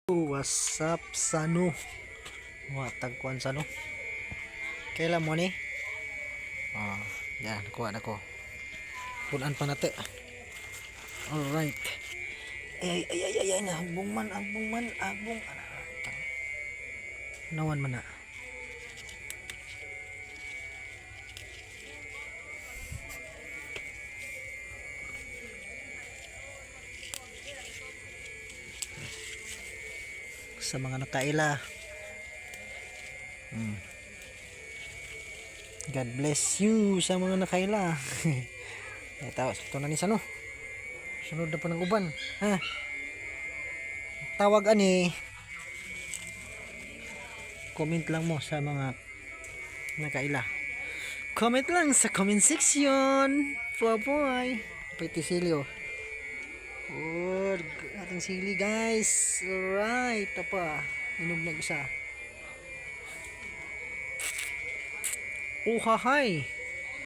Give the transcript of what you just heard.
What's up, Sano? Tagkuan Sano. Kailan mo ni? Yan, kuha na ko. Punan pa nate. Alright. Ay, na. Agbong man. Nawan man na. Sa mga nakaila. God bless you sa mga nakaila. Ito na ni Sano. Sunod na pa ng uban. Ha? Tawag ani. Comment lang mo sa mga nakaila. Comment lang sa comment section. Boy. Petisilyo. Ating sili guys. Alright. Ito pa. Inog na isa. Oh, hahay.